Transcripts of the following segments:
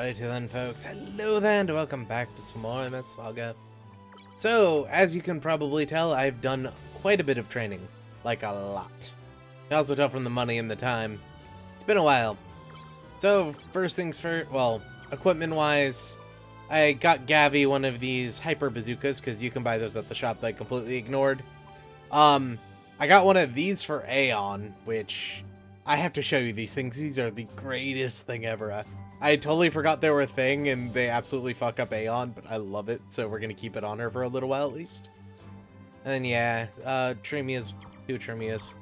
Alrighty then, folks. Hello there, and welcome back to some more MS Saga. So, as you can probably tell, I've done quite a bit of training. Like, a lot. You can also tell from the money and the time. It's been a while. So, first things first, well, equipment-wise, I got Gavi one of these hyper bazookas, because you can buy those at the shop that I completely ignored. I got one of these for Aeon, which I have to show you these things. These are the greatest thing ever. I totally forgot they were a thing, and they absolutely fuck up Aeon, but I love it, so we're going to keep it on her for a little while at least. And then, yeah, Trimia's, two Trimias.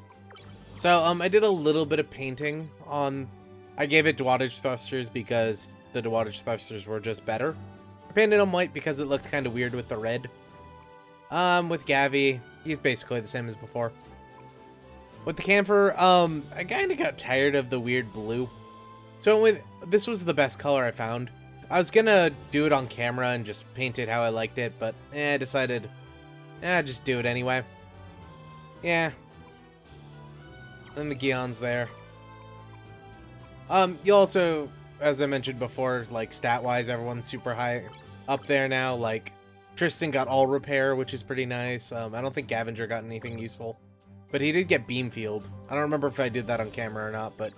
So, I did a little bit of painting on... I gave it wattage thrusters because the wattage thrusters were just better. I painted them white because it looked kind of weird with the red. With Gavi, he's basically the same as before. With the camper, I kind of got tired of the weird blue. So this was the best color I found. I was gonna do it on camera and just paint it how I liked it, but I decided, just do it anyway. Yeah. And the Gion's there. You also, as I mentioned before, like stat-wise, everyone's super high up there now. Like, Tristan got all repair, which is pretty nice. I don't think Gavinger got anything useful, but he did get beam field. I don't remember if I did that on camera or not, but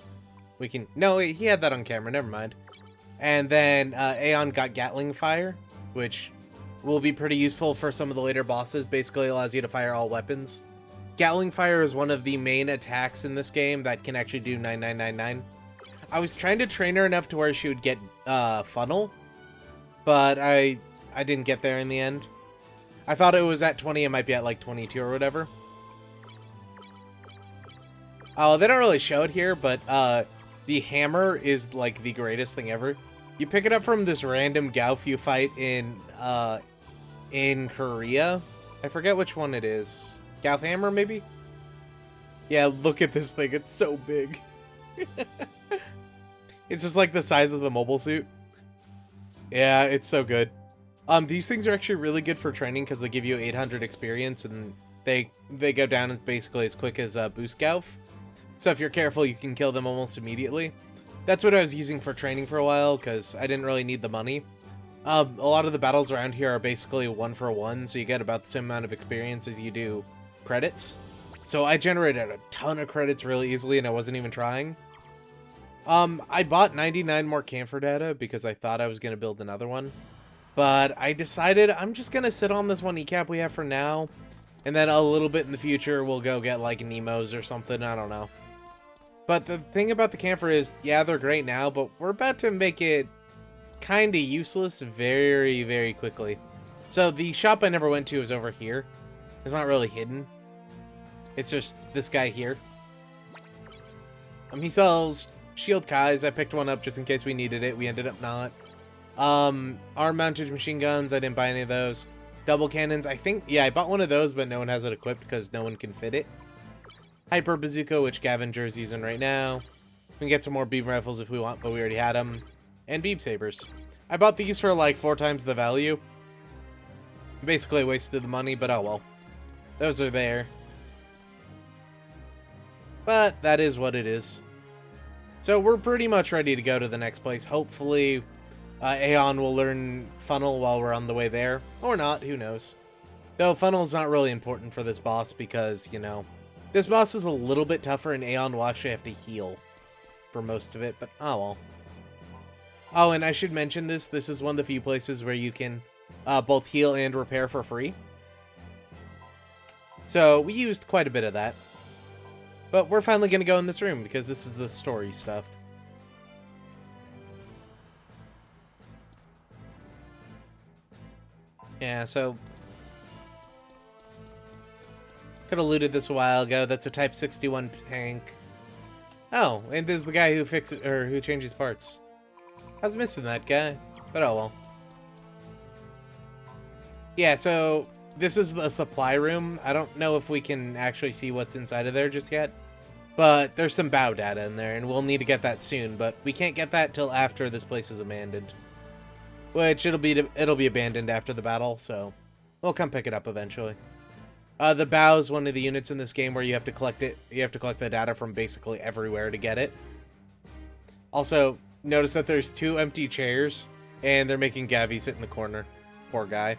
we can... No, he had that on camera, never mind. And then Aeon got Gatling Fire, which will be pretty useful for some of the later bosses. Basically allows you to fire all weapons. Gatling Fire is one of the main attacks in this game that can actually do 9999. I was trying to train her enough to where she would get Funnel, but I didn't get there in the end. I thought it was at 20, it might be at like 22 or whatever. Oh, they don't really show it here, but the hammer is like the greatest thing ever. You pick it up from this random Gauf you fight in Korea. I forget which one it is. Gauf hammer, maybe? Yeah, look at this thing. It's so big. It's just like the size of the mobile suit. Yeah, it's so good. These things are actually really good for training because they give you 800 experience and they go down as basically as quick as Boost Gauf. So if you're careful, you can kill them almost immediately. That's what I was using for training for a while, because I didn't really need the money. A lot of the battles around here are basically 1-for-1, so you get about the same amount of experience as you do credits. So I generated a ton of credits really easily, and I wasn't even trying. I bought 99 more camphor data, because I thought I was going to build another one. But I decided I'm just going to sit on this one ECAP we have for now, and then a little bit in the future, we'll go get, like, Nemo's or something, I don't know. But the thing about the camphor is, yeah, they're great now, but we're about to make it kind of useless very, very quickly. So the shop I never went to is over here. It's not really hidden. It's just this guy here. He sells shield Kais. I picked one up just in case we needed it. We ended up not. Arm-mounted machine guns. I didn't buy any of those. Double cannons. I think, yeah, I bought one of those, but no one has it equipped because no one can fit it. Hyper Bazooka, which Gavinger's using right now. We can get some more beam rifles if we want, but we already had them. And beam sabers. I bought these for like 4 times the value. Basically wasted the money, but oh well. Those are there. But that is what it is. So we're pretty much ready to go to the next place. Hopefully, Aeon will learn Funnel while we're on the way there. Or not, who knows. Though Funnel's not really important for this boss because, you know... This boss is a little bit tougher, and Aeon will actually have to heal for most of it, but oh well. Oh, and I should mention this. This is one of the few places where you can both heal and repair for free. So we used quite a bit of that. But we're finally going to go in this room, because this is the story stuff. Yeah, so... Could have looted this a while ago. That's a Type 61 tank. Oh, and there's the guy who fixes or who changes parts. I was missing that guy, but oh well. Yeah, so this is the supply room. I don't know if we can actually see what's inside of there just yet, but there's some bow data in there, and we'll need to get that soon. But we can't get that till after this place is abandoned, which it'll be abandoned after the battle. So we'll come pick it up eventually. The bow is one of the units in this game where you have to collect it. You have to collect the data from basically everywhere to get it. Also, notice that there's 2 empty chairs, and they're making Gavi sit in the corner. Poor guy.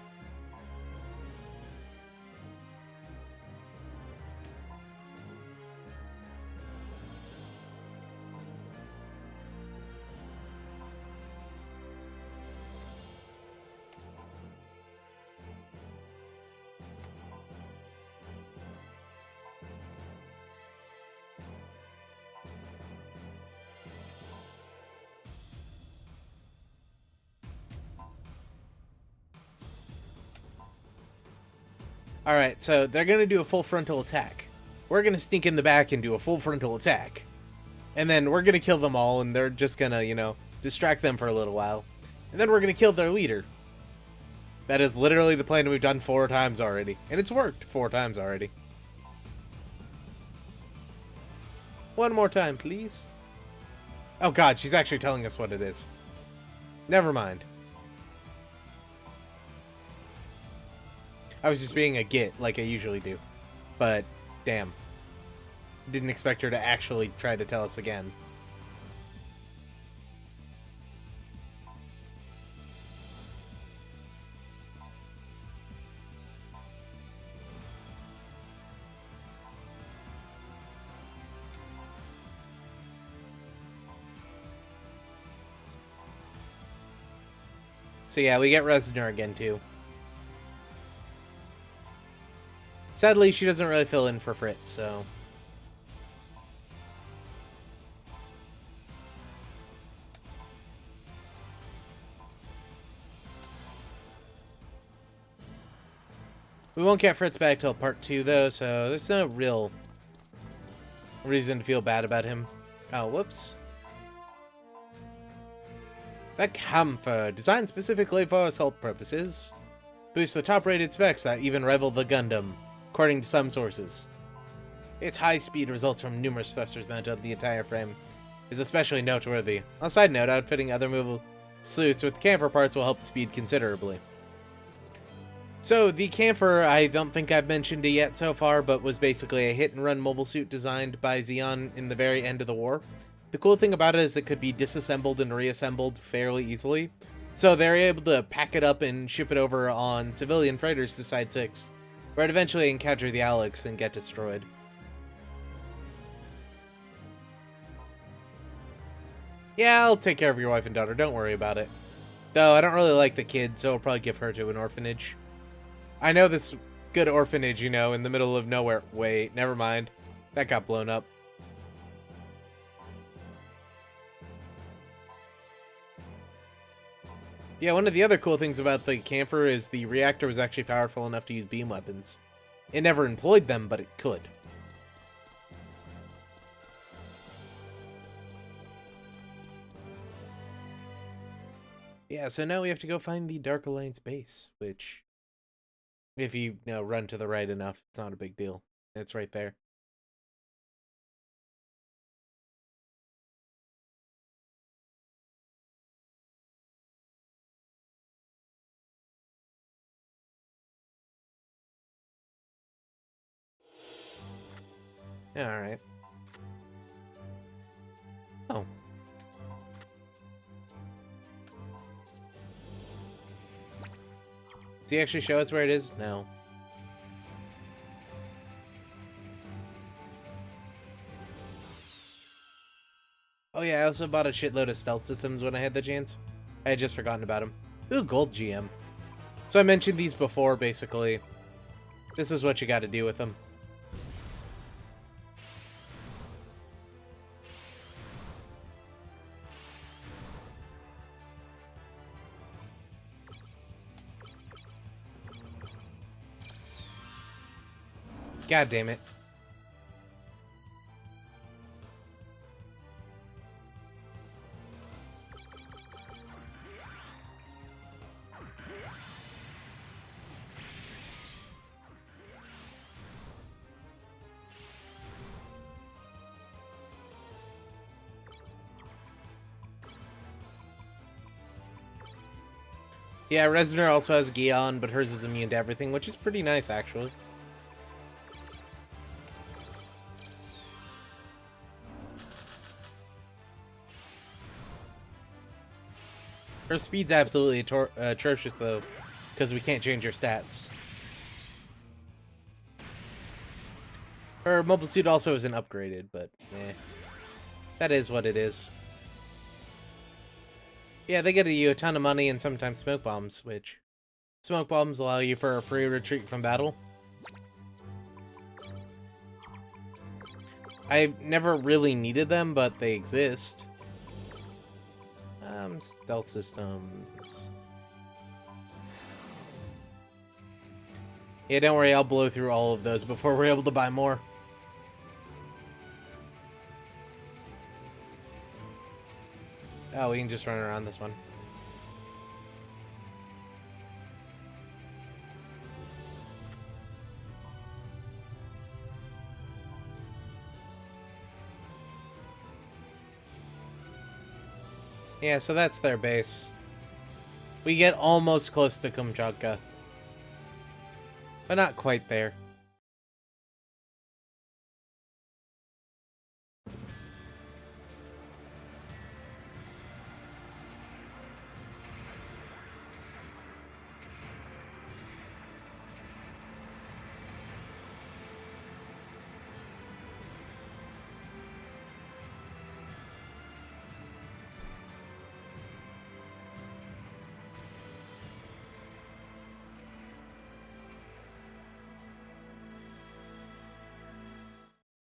Alright, so they're gonna do a full frontal attack. We're gonna sneak in the back and do a full frontal attack. And then we're gonna kill them all, and they're just gonna, you know, distract them for a little while. And then we're gonna kill their leader. That is literally the plan we've done 4 times already. And it's worked 4 times already. One more time, please. Oh god, she's actually telling us what it is. Never mind. I was just being a git, like I usually do. But, damn. Didn't expect her to actually try to tell us again. So yeah, we get Resner again, too. Sadly, she doesn't really fill in for Fritz, so... We won't get Fritz back till part 2, though, so there's no real reason to feel bad about him. Oh, whoops. The camphor, designed specifically for assault purposes, boosts the top-rated specs that even rival the Gundam, according to some sources. Its high speed results from numerous thrusters mounted on the entire frame, is especially noteworthy. On a side note, outfitting other movable suits with camphor parts will help speed considerably. So, the camphor, I don't think I've mentioned it yet so far, but was basically a hit-and-run mobile suit designed by Zeon in the very end of the war. The cool thing about it is it could be disassembled and reassembled fairly easily. So they're able to pack it up and ship it over on civilian freighters to Side 6, where it eventually encounter the Alex and get destroyed. Yeah, I'll take care of your wife and daughter, don't worry about it. Though I don't really like the kid, so I'll probably give her to an orphanage. I know this good orphanage, you know, in the middle of nowhere. Wait, never mind. That got blown up. Yeah, one of the other cool things about the camphor is the reactor was actually powerful enough to use beam weapons. It never employed them, but it could. Yeah, so now we have to go find the Dark Alliance base, which, if you know, run to the right enough, it's not a big deal. It's right there. Alright. Oh. Does he actually show us where it is? No. Oh yeah, I also bought a shitload of stealth systems when I had the chance. I had just forgotten about them. Ooh, gold GM. So I mentioned these before, basically. This is what you gotta do with them. God damn it. Yeah, Resner also has Gion, but hers is immune to everything, which is pretty nice, actually. Her speed's absolutely atrocious, though, because we can't change her stats. Her mobile suit also isn't upgraded, but eh. That is what it is. Yeah, they get you a ton of money and sometimes smoke bombs, which... Smoke bombs allow you for a free retreat from battle. I've never really needed them, but they exist. Stealth systems. Yeah, don't worry, I'll blow through all of those before we're able to buy more. Oh, we can just run around this one. Yeah, so that's their base. We get almost close to Kamchatka. But not quite there.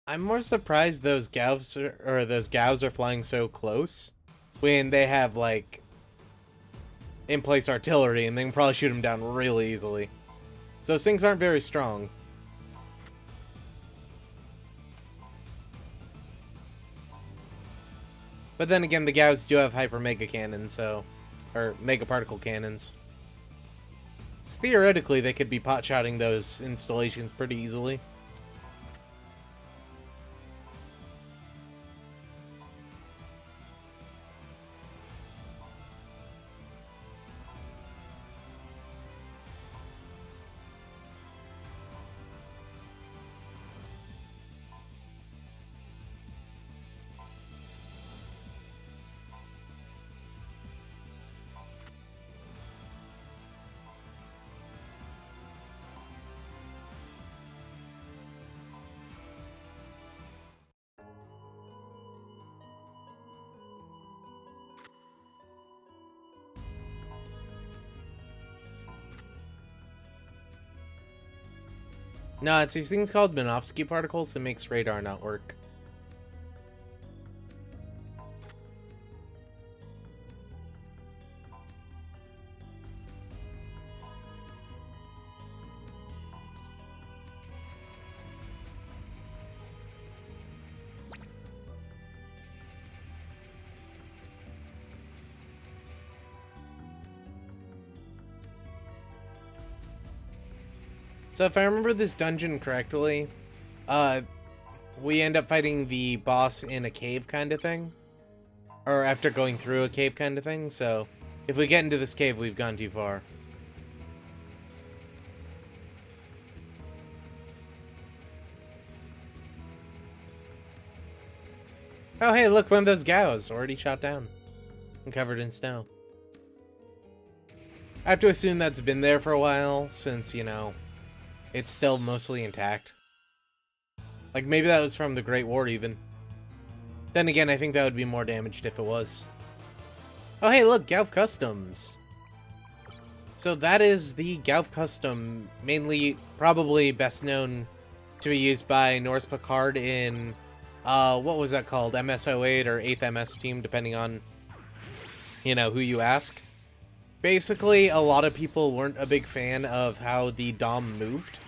I'm more surprised those Gauss are flying so close when they have like in place artillery and they can probably shoot them down really easily. So those things aren't very strong. But then again, the Gauss do have hyper mega cannons, or mega particle cannons. So theoretically, they could be pot-shotting those installations pretty easily. No, it's these things called Minovsky particles that makes radar not work. So if I remember this dungeon correctly, we end up fighting the boss in a cave kind of thing. Or after going through a cave kind of thing, so if we get into this cave, we've gone too far. Oh hey, look, one of those Gaos already shot down and covered in snow. I have to assume that's been there for a while, since, you know, it's still mostly intact. Like, maybe that was from the Great War, even. Then again, I think that would be more damaged if it was. Oh, hey, look, Gauf Customs. So that is the Gauf Custom, mainly, probably best known to be used by Norse Picard in, what was that called? MS-08 or 8th MS team, depending on, you know, who you ask. Basically, a lot of people weren't a big fan of how the Dom moved,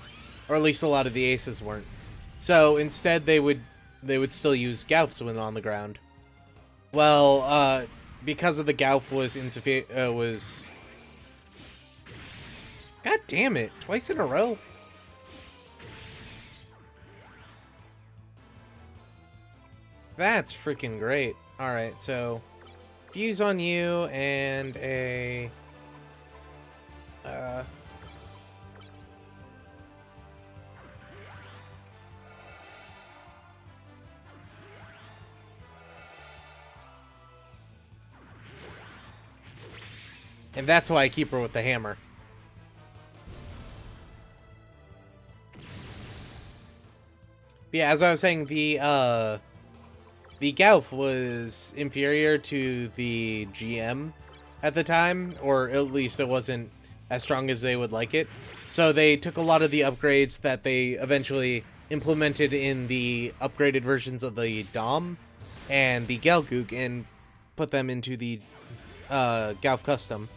or at least a lot of the aces weren't. So instead, they would still use Gaufs when on the ground. Well, because of the Gauf was insufficient, God damn it! Twice in a row. That's freaking great. All right, so fuse on you and a. And that's why I keep her with the hammer. But yeah, as I was saying, the Gauf was inferior to the GM at the time, or at least it wasn't as strong as they would like it. So they took a lot of the upgrades that they eventually implemented in the upgraded versions of the Dom and the Gelgoog and put them into the Gauf Custom.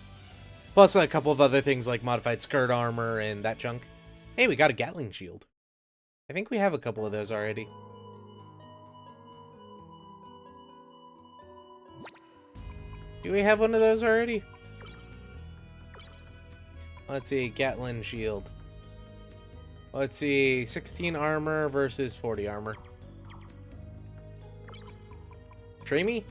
Plus a couple of other things like modified skirt armor and that junk. Hey, we got a Gatling shield. I think we have a couple of those already. Do we have one of those already? Let's see, Gatling shield. Let's see, 16 armor versus 40 armor. Tray me?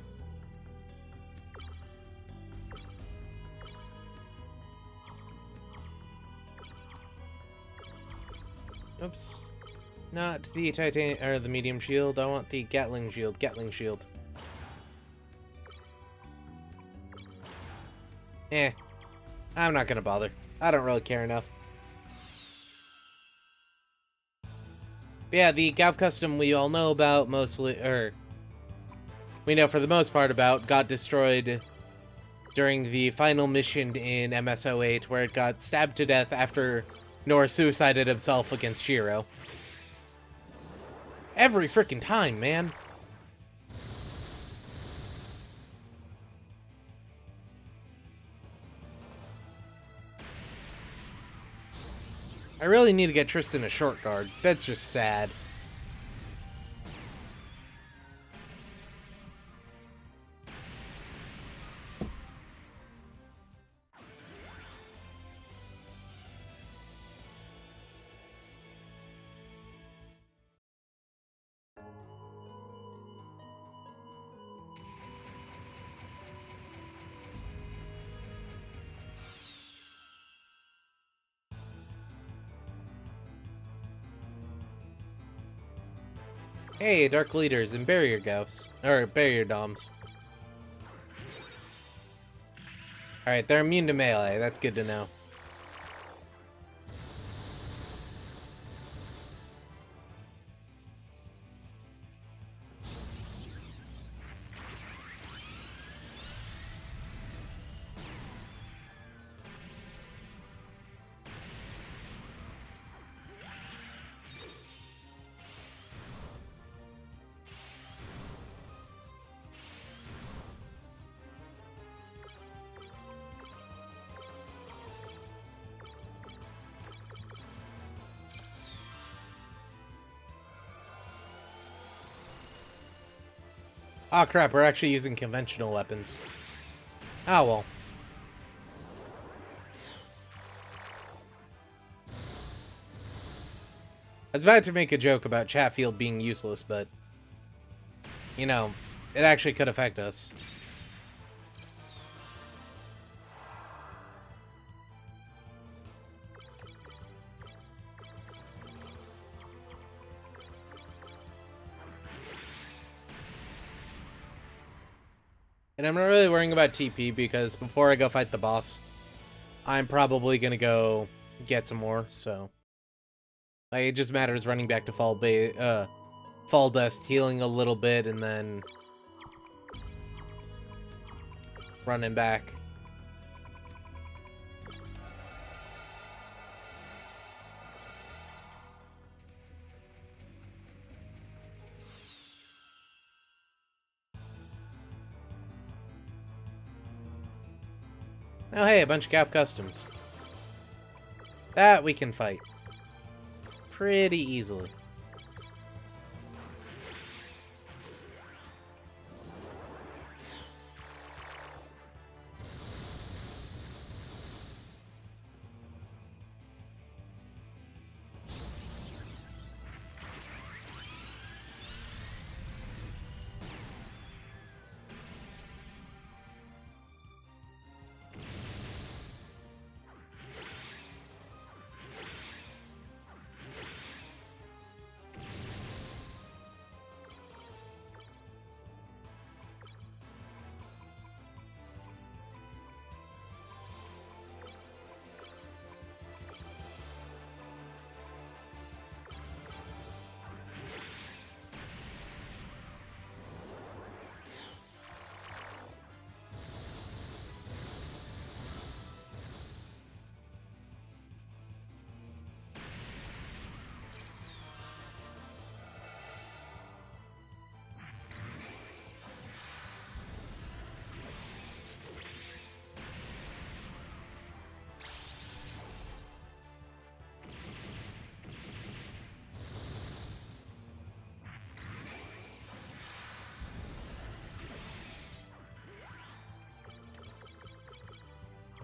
Oops. Not the Titan or the medium shield. I want the Gatling shield. Gatling shield. I'm not gonna bother. I don't really care enough. But yeah, the Gav custom we all know about mostly, or we know for the most part about, got destroyed during the final mission in MSO8, where it got stabbed to death after Nora suicided himself against Shiro. Every freaking time, man. I really need to get Tristan a short guard. That's just sad. Hey, Dark Leaders and Barrier Gaufs. Or Barrier Doms. Alright, they're immune to melee. That's good to know. Oh crap, we're actually using conventional weapons. Oh well. I was about to make a joke about Chatfield being useless, but you know, it actually could affect us. And I'm not really worrying about TP because before I go fight the boss, I'm probably gonna go get some more, so like, it just matters running back to Fall Dust, healing a little bit, and then running back. Oh hey, a bunch of Gav customs. That we can fight pretty easily.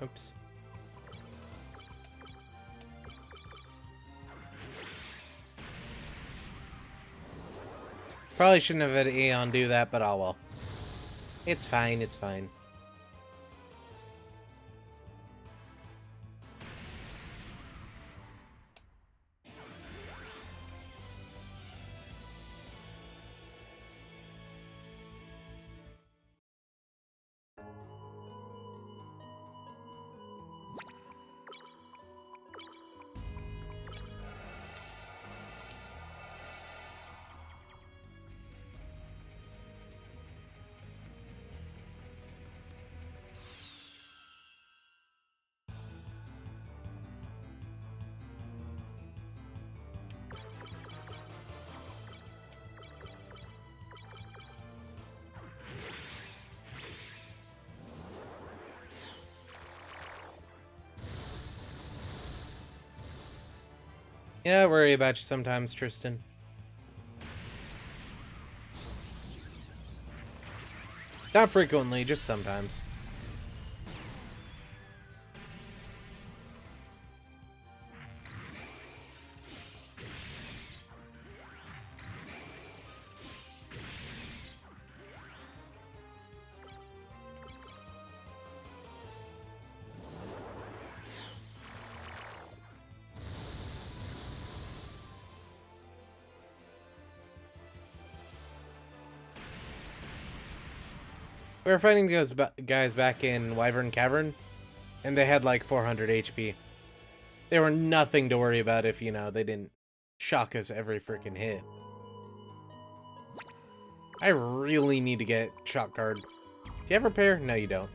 Oops. Probably shouldn't have had Aeon do that, but oh well. It's fine, it's fine. Yeah, I worry about you sometimes, Tristan. Not frequently, just sometimes. We were fighting those guys back in Wyvern Cavern, and they had like 400 HP. They were nothing to worry about if, you know, they didn't shock us every freaking hit. I really need to get Shock Guard. Do you have Repair? No, you don't.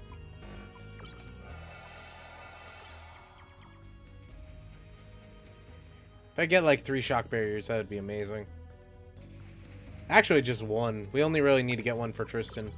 If I get like 3 Shock Barriers, that would be amazing. Actually, just 1. We only really need to get 1 for Tristan.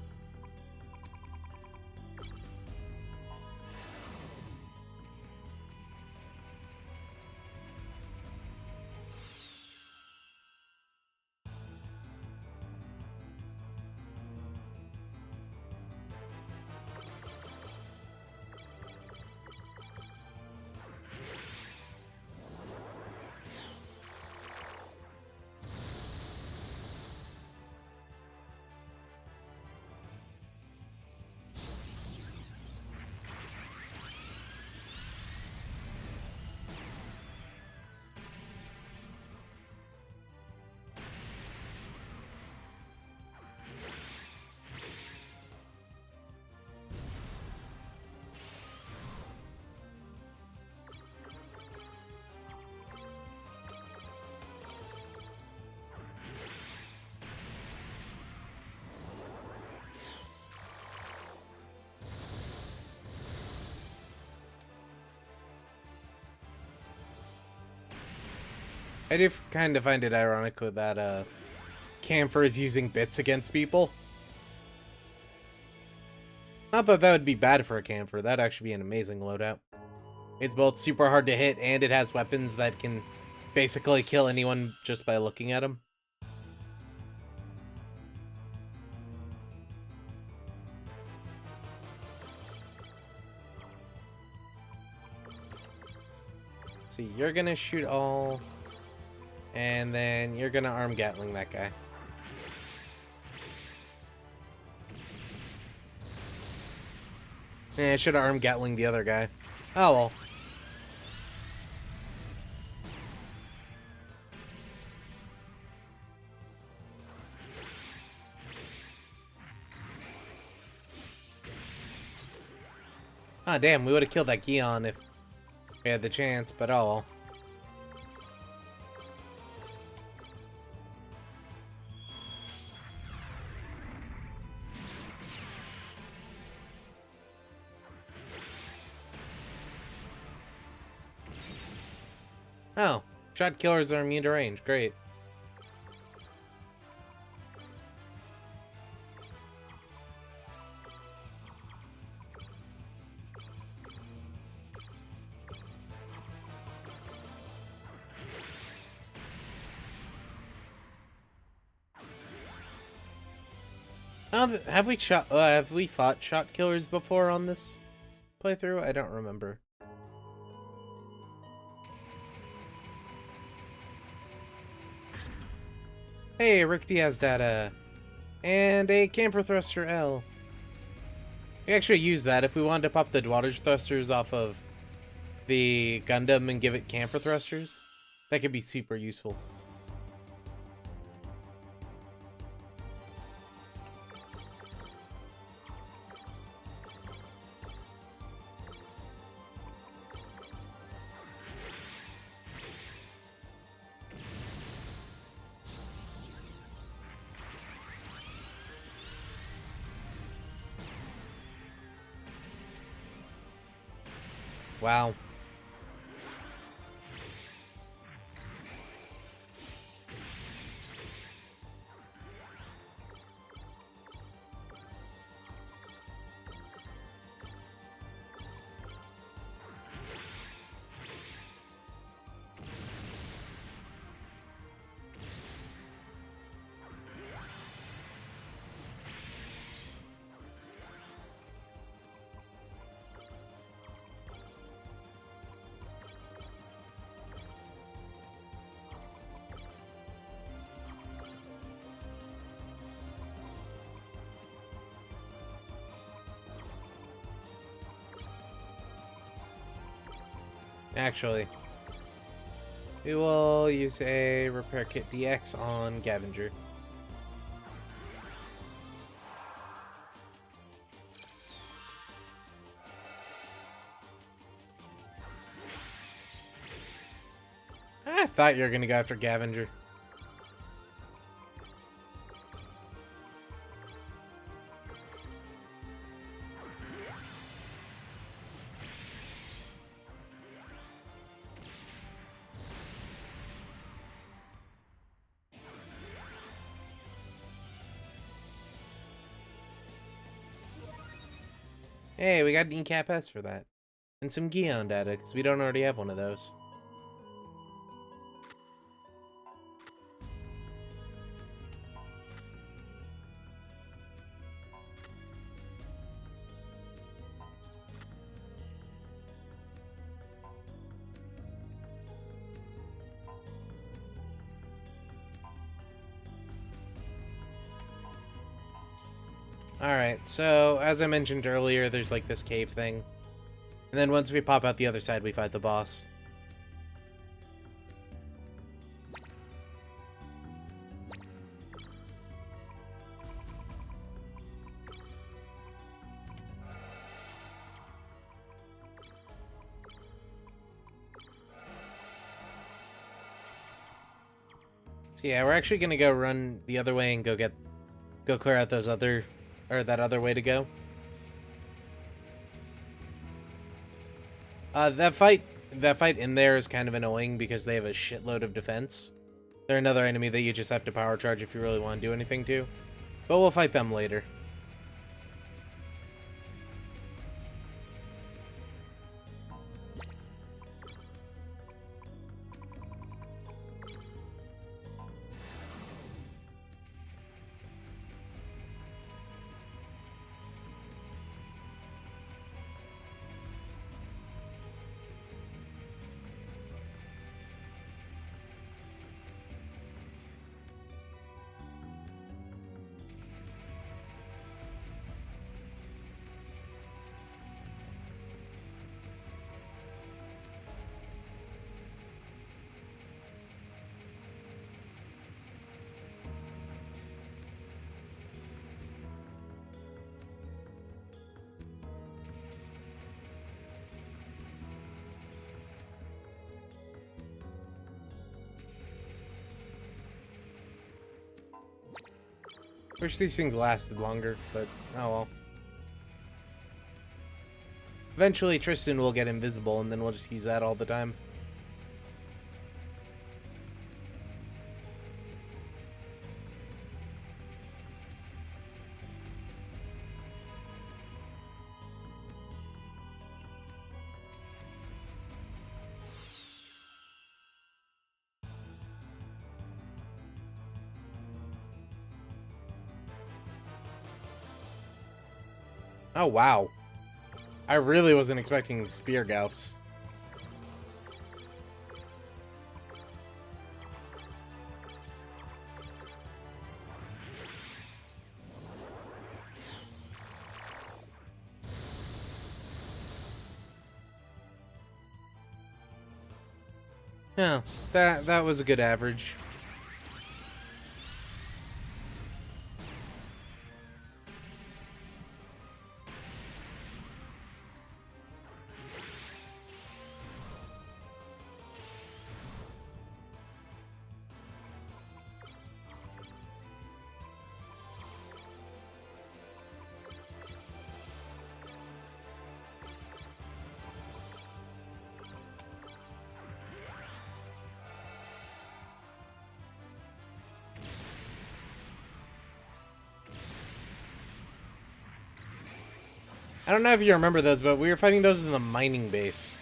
I do kind of find it ironic that Camphor is using bits against people. Not that that would be bad for a Camphor. That'd actually be an amazing loadout. It's both super hard to hit, and it has weapons that can basically kill anyone just by looking at them. So you're gonna shoot all, and then you're gonna arm Gatling that guy. Yeah, I should have arm Gatling the other guy. Oh well. Ah, damn, we would have killed that Gion if we had the chance, but oh well. Oh, shot killers are immune to range. Great. Have we fought shot killers before on this? playthrough? I don't remember. Hey, Rick Diaz data. And a camper thruster L. We actually use that if we wanted to pop the Dwadge thrusters off of the Gundam and give it camper thrusters. That could be super useful. Wow. Actually, we will use a Repair Kit DX on Gavinger. I thought you were going to go after Gavinger. Hey, we got an ECAP S for that. And some Gion data, because we don't already have one of those. Alright, so as I mentioned earlier, there's like this cave thing. And then once we pop out the other side, we fight the boss. So yeah, we're actually gonna go run the other way and go clear out those other, or that other way to go. That fight in there is kind of annoying because they have a shitload of defense. They're another enemy that you just have to power charge if you really want to do anything to. But we'll fight them later. Wish these things lasted longer, but oh well. Eventually Tristan will get invisible and then we'll just use that all the time. Oh wow. I really wasn't expecting spear goufs. No, that was a good average. I don't know if you remember those, but we were fighting those in the mining base.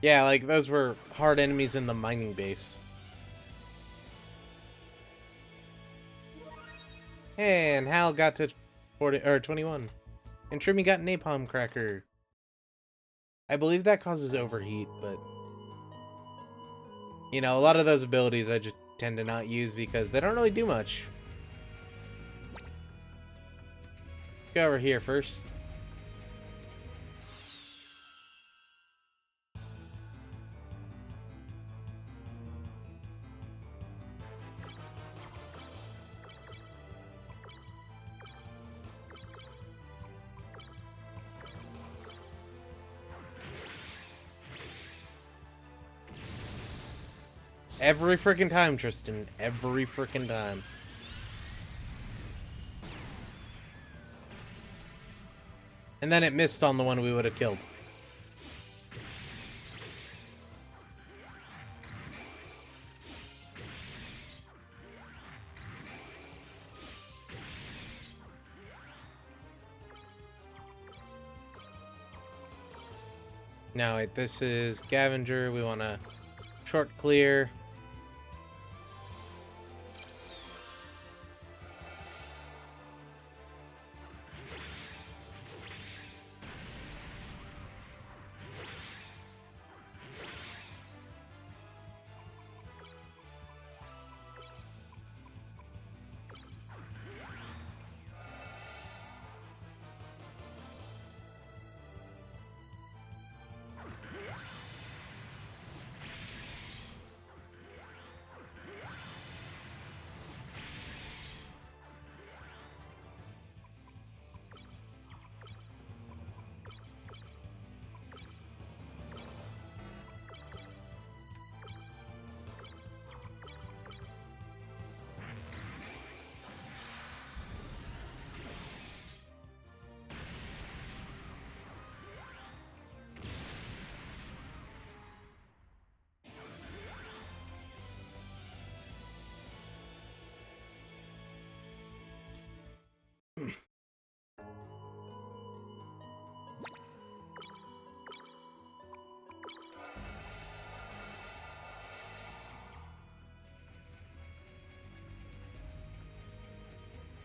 Yeah, like those were hard enemies in the mining base. And Hal got to 40 or 21. And Trimmy got napalm cracker. I believe that causes overheat, but you know, a lot of those abilities I just tend to not use because they don't really do much. Let's go over here first. Every freaking time, Tristan. Every freaking time. And then it missed on the one we would have killed. Now, wait, this is Scavenger. We want to short clear.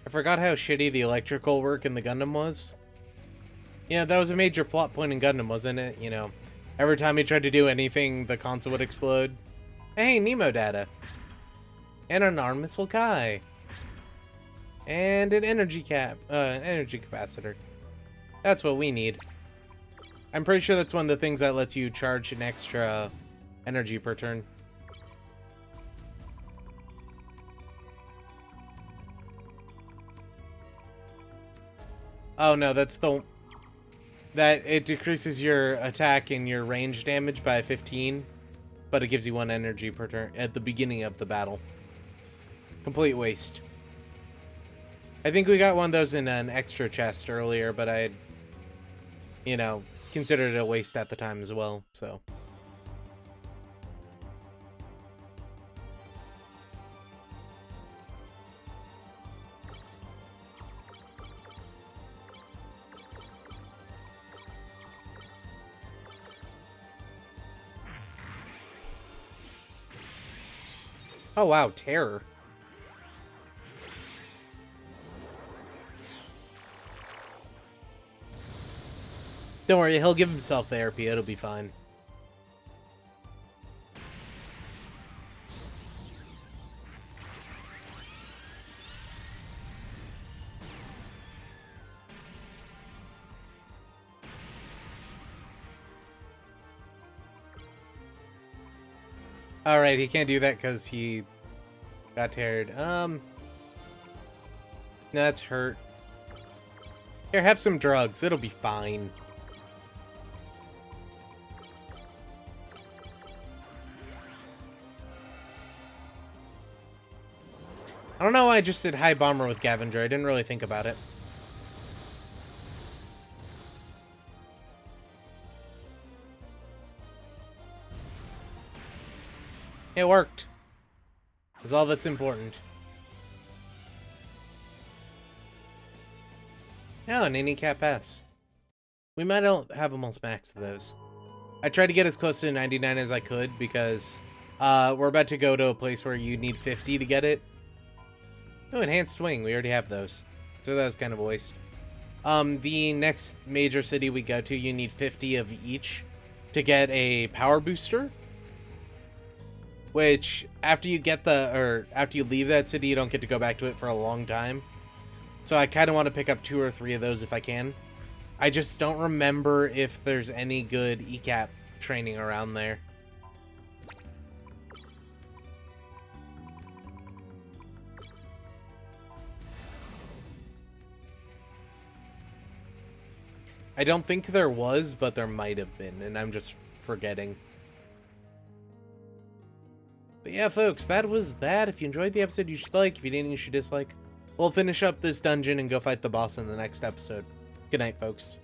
I forgot how shitty the electrical work in the Gundam was. Yeah, that was a major plot point in Gundam, wasn't it? You know, every time he tried to do anything, the console would explode. Hey, Nemo data. And an arm missile Kai. And an energy capacitor. That's what we need. I'm pretty sure that's one of the things that lets you charge an extra energy per turn. Oh no, that's the... That it decreases your attack and your range damage by 15, but it gives you 1 energy per turn at the beginning of the battle. Complete waste. I think we got one of those in an extra chest earlier, but I had, you know, considered it a waste at the time as well, so... Oh wow, terror. Don't worry, he'll give himself therapy. It'll be fine. Alright, he can't do that because he got tired. No, that's hurt. Here, have some drugs. It'll be fine. I don't know why I just did High Bomber with Gavinger. I didn't really think about it. It worked. That's all that's important. Oh, an any cat pass. We might have almost maxed those. I tried to get as close to 99 as I could because we're about to go to a place where you need 50 to get it. Oh, enhanced swing. We already have those. So that was kind of a waste. The next major city we go to, you need 50 of each to get a power booster. Which, after you leave that city, you don't get to go back to it for a long time. So I kind of want to pick up 2 or 3 of those if I can. I just don't remember if there's any good ECAP training around there. I don't think there was, but there might have been, and I'm just forgetting. But yeah, folks, that was that. If you enjoyed the episode, you should like. If you didn't, you should dislike. We'll finish up this dungeon and go fight the boss in the next episode. Good night, folks.